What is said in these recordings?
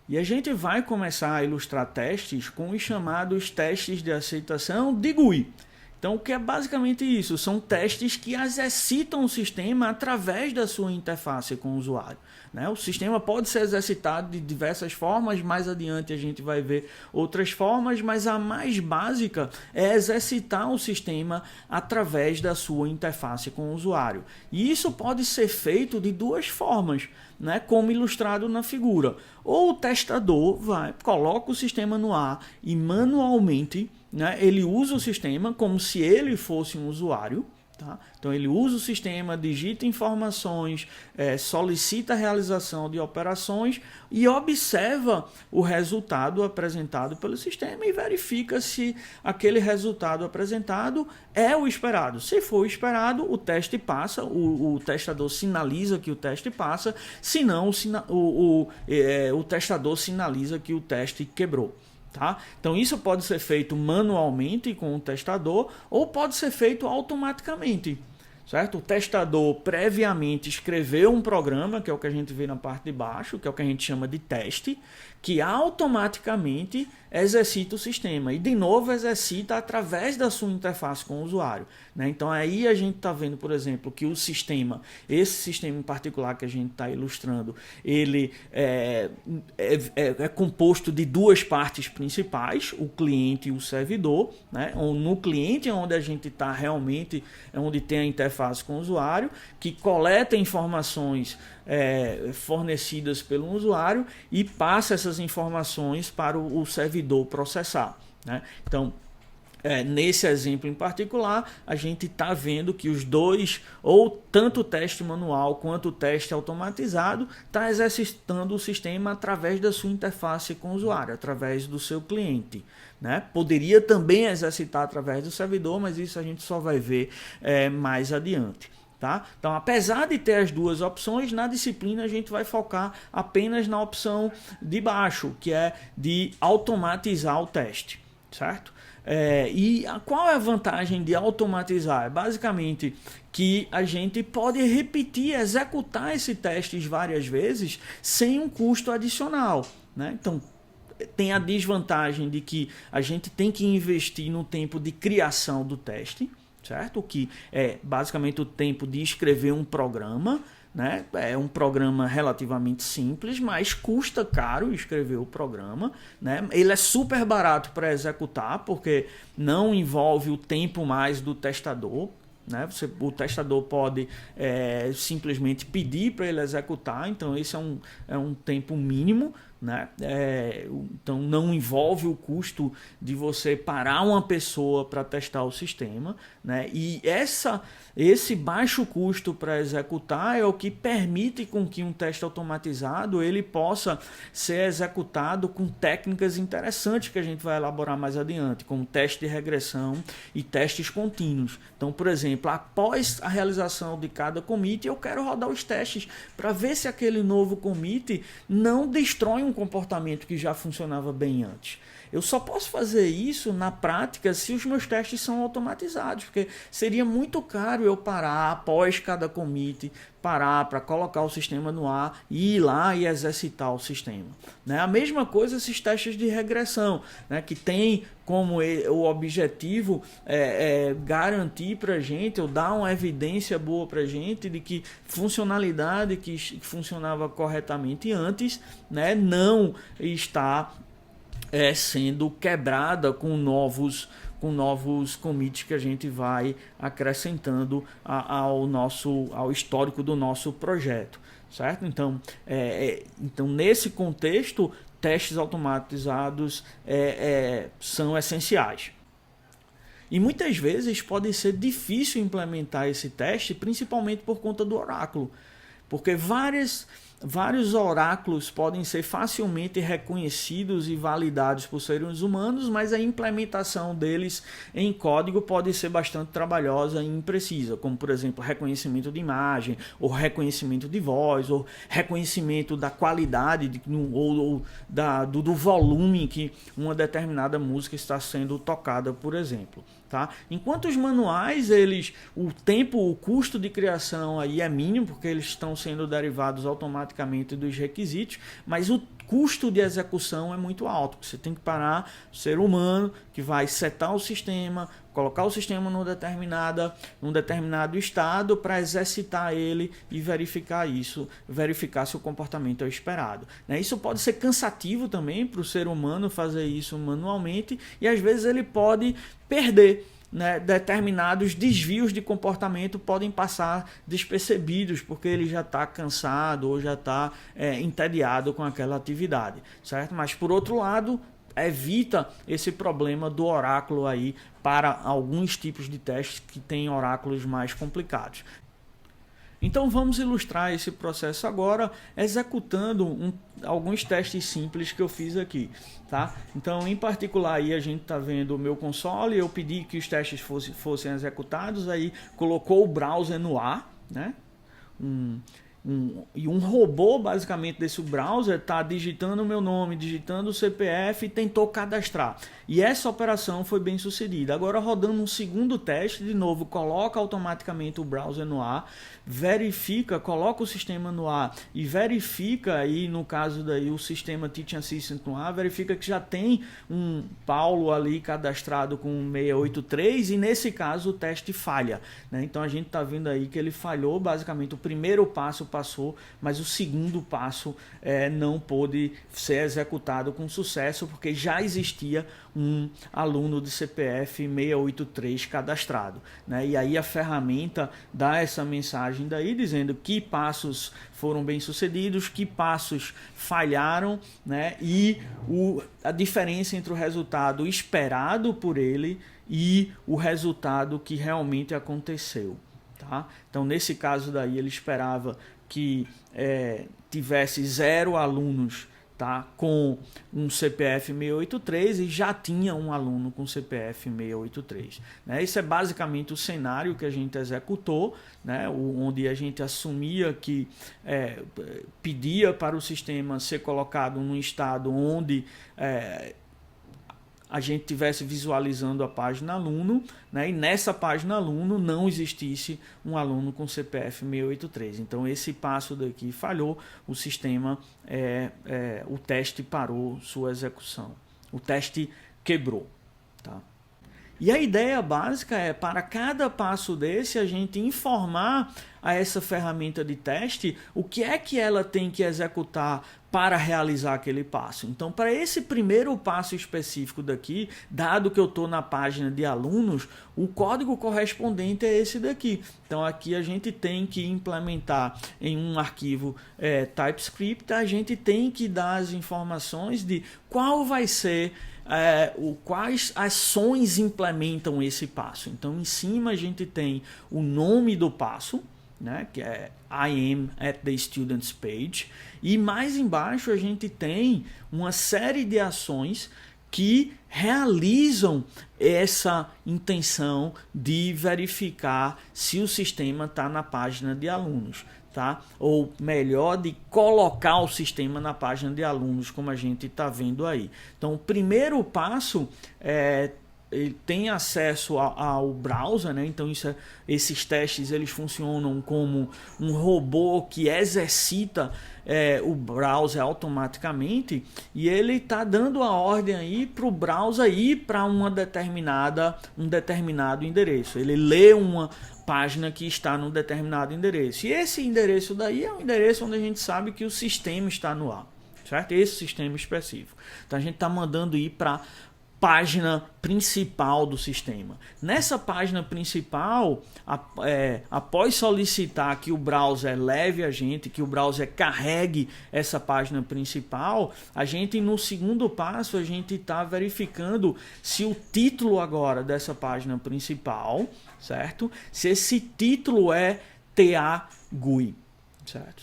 E a gente vai começar a ilustrar testes com os chamados testes de aceitação de GUI. Então, o que é basicamente isso? São testes que exercitam o sistema através da sua interface com o usuário. Né? O sistema pode ser exercitado de diversas formas, mais adiante a gente vai ver outras formas, mas a mais básica é exercitar o sistema através da sua interface com o usuário. E isso pode ser feito de duas formas, né? Como ilustrado na figura. Ou o testador coloca o sistema no ar e manualmente, né, ele usa o sistema como se ele fosse um usuário. Tá? Então ele usa o sistema, digita informações, solicita a realização de operações e observa o resultado apresentado pelo sistema e verifica se aquele resultado apresentado é o esperado. Se for o esperado, o teste passa, o testador sinaliza que o teste passa, se não, o testador sinaliza que o teste quebrou. Tá? Então isso pode ser feito manualmente com o testador ou pode ser feito automaticamente. Certo? O testador previamente escreveu um programa, que é o que a gente vê na parte de baixo, que é o que a gente chama de teste, que automaticamente exercita o sistema. E de novo exercita através da sua interface com o usuário. Né? Então aí a gente está vendo, por exemplo, que o sistema, esse sistema em particular que a gente está ilustrando, ele é composto de duas partes principais, o cliente e o servidor. Né? No cliente é onde a gente está realmente, é onde tem a interface com o usuário, que coleta informações fornecidas pelo usuário e passa essas informações para o servidor processar. Né? Então, nesse exemplo em particular, a gente está vendo que os dois, ou tanto o teste manual quanto o teste automatizado, está exercitando o sistema através da sua interface com o usuário, através do seu cliente. Né? Poderia também exercitar através do servidor, mas isso a gente só vai ver mais adiante. Tá? Então, apesar de ter as duas opções, na disciplina a gente vai focar apenas na opção de baixo, que é de automatizar o teste. Certo? Qual é a vantagem de automatizar? É basicamente que a gente pode repetir, executar esses testes várias vezes sem um custo adicional. Né? Então, tem a desvantagem de que a gente tem que investir no tempo de criação do teste, certo? Que é basicamente o tempo de escrever um programa. Né? É um programa relativamente simples, mas custa caro escrever o programa. Né? Ele é super barato para executar, porque não envolve o tempo mais do testador. Né? O testador pode simplesmente pedir para ele executar, então esse é um tempo mínimo. Né? Então não envolve o custo de você parar uma pessoa para testar o sistema. Né? E esse baixo custo para executar é o que permite com que um teste automatizado ele possa ser executado com técnicas interessantes que a gente vai elaborar mais adiante, como teste de regressão e testes contínuos. Então, por exemplo, após a realização de cada commit, eu quero rodar os testes para ver se aquele novo commit não destrói um comportamento que já funcionava bem antes. Eu só posso fazer isso na prática se os meus testes são automatizados, porque seria muito caro eu parar após cada commit, parar para colocar o sistema no ar e ir lá e exercitar o sistema. Né? A mesma coisa esses testes de regressão, né? Que tem como o objetivo garantir para a gente, ou dar uma evidência boa para a gente de que funcionalidade que funcionava corretamente antes, né, não está sendo quebrada com novos commits que a gente vai acrescentando ao histórico do nosso projeto, certo? Então, nesse contexto, testes automatizados são essenciais. E muitas vezes pode ser difícil implementar esse teste, principalmente por conta do oráculo, porque vários oráculos podem ser facilmente reconhecidos e validados por seres humanos, mas a implementação deles em código pode ser bastante trabalhosa e imprecisa, como, por exemplo, reconhecimento de imagem, ou reconhecimento de voz, ou reconhecimento da qualidade do volume que uma determinada música está sendo tocada, por exemplo. Tá? Enquanto os manuais, o custo de criação aí é mínimo, porque eles estão sendo derivados automaticamente dos requisitos, mas o custo de execução é muito alto. Você tem que parar o ser humano que vai setar o sistema, colocar o sistema num determinado estado para exercitar ele e verificar se o comportamento é o esperado. Isso pode ser cansativo também para o ser humano fazer isso manualmente e às vezes ele pode perder. Determinados desvios de comportamento podem passar despercebidos porque ele já está cansado ou já está entediado com aquela atividade, certo? Mas por outro lado, evita esse problema do oráculo aí para alguns tipos de testes que têm oráculos mais complicados. Então vamos ilustrar esse processo agora executando alguns testes simples que eu fiz aqui, tá? Então em particular aí a gente está vendo o meu console, eu pedi que os testes fossem executados, aí colocou o browser no ar, né? E um robô basicamente desse browser está digitando o meu nome, digitando o CPF e tentou cadastrar. E essa operação foi bem sucedida. Agora rodando um segundo teste, de novo, coloca automaticamente o browser no ar, verifica, coloca o sistema no ar e verifica aí, no caso daí, o sistema Teaching Assistant no ar, verifica que já tem um Paulo ali cadastrado com 683 e nesse caso o teste falha, né? Então a gente está vendo aí que ele falhou, basicamente o primeiro passo passou, mas o segundo passo não pôde ser executado com sucesso porque já existia um aluno de CPF 683 cadastrado, né? E aí a ferramenta dá essa mensagem daí dizendo que passos foram bem sucedidos, que passos falharam, né? E a diferença entre o resultado esperado por ele e o resultado que realmente aconteceu. Tá? Então nesse caso daí ele esperava que tivesse 0 alunos, tá, com um CPF 683 e já tinha um aluno com CPF 683. Né? Esse é basicamente o cenário que a gente executou, né? Onde a gente assumia que pedia para o sistema ser colocado num estado onde a gente estivesse visualizando a página aluno, né? E nessa página aluno não existisse um aluno com CPF 683. Então esse passo daqui falhou, o sistema, o teste parou sua execução. O teste quebrou. Tá? E a ideia básica é, para cada passo desse, a gente informar a essa ferramenta de teste o que é que ela tem que executar para realizar aquele passo. Então, para esse primeiro passo específico daqui, dado que eu estou na página de alunos, o código correspondente é esse daqui. Então, aqui a gente tem que implementar em um arquivo TypeScript, a gente tem que dar as informações de qual vai ser quais ações implementam esse passo. Então, em cima a gente tem o nome do passo, né, que é I am at the student's page, e mais embaixo a gente tem uma série de ações que realizam essa intenção de verificar se o sistema está na página de alunos. Tá? Ou melhor, de colocar o sistema na página de alunos, como a gente está vendo aí. Então, o primeiro passo ele tem acesso ao browser, né? Então esses testes eles funcionam como um robô que exercita o browser automaticamente, e ele está dando a ordem aí para o browser ir para um determinado endereço. Ele lê uma página que está num determinado endereço. E esse endereço daí é um endereço onde a gente sabe que o sistema está no ar, certo? Esse sistema específico. Então a gente está mandando ir para página principal do sistema. Nessa página principal, após solicitar que o browser leve a gente, que o browser carregue essa página principal, a gente, no segundo passo, a gente está verificando se o título agora dessa página principal, certo? Se esse título é TA GUI. Certo?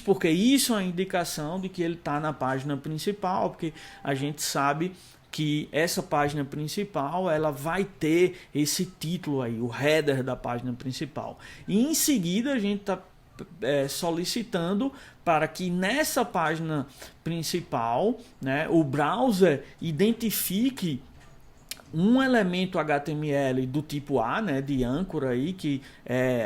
Porque isso é uma indicação de que ele está na página principal, porque a gente sabe que essa página principal ela vai ter esse título aí, o header da página principal. E em seguida a gente está solicitando para que nessa página principal, né, o browser identifique um elemento HTML do tipo A, né, de âncora aí, que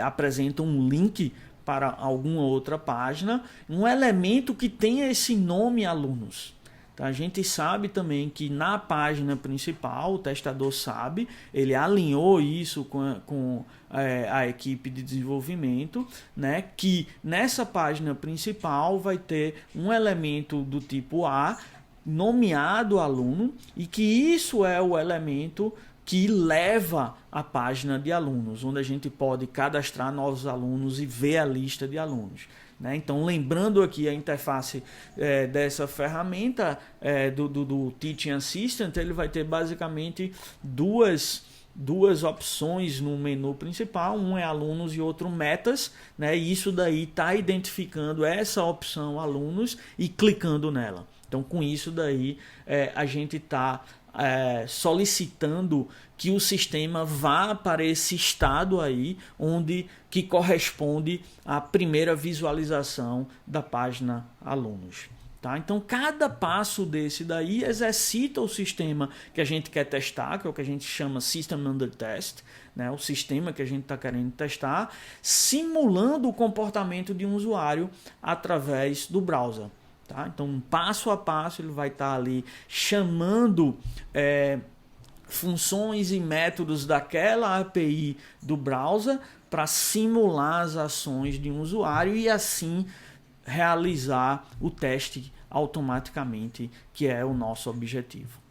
apresenta um link para alguma outra página, um elemento que tenha esse nome alunos. Então, a gente sabe também que na página principal, o testador sabe, ele alinhou isso com a equipe de desenvolvimento, né, que nessa página principal vai ter um elemento do tipo A, nomeado aluno, e que isso é o elemento que leva a página de alunos, onde a gente pode cadastrar novos alunos e ver a lista de alunos. Então, lembrando aqui a interface dessa ferramenta do Teaching Assistant, ele vai ter basicamente duas opções no menu principal, um é alunos e outro metas, né? E isso daí está identificando essa opção alunos e clicando nela. Então, com isso daí, a gente está solicitando que o sistema vá para esse estado aí, que corresponde à primeira visualização da página alunos. Tá? Então, cada passo desse daí exercita o sistema que a gente quer testar, que é o que a gente chama System Under Test, né? O sistema que a gente está querendo testar, simulando o comportamento de um usuário através do browser. Tá? Então, passo a passo, ele vai estar ali chamando funções e métodos daquela API do browser para simular as ações de um usuário e assim realizar o teste automaticamente, que é o nosso objetivo.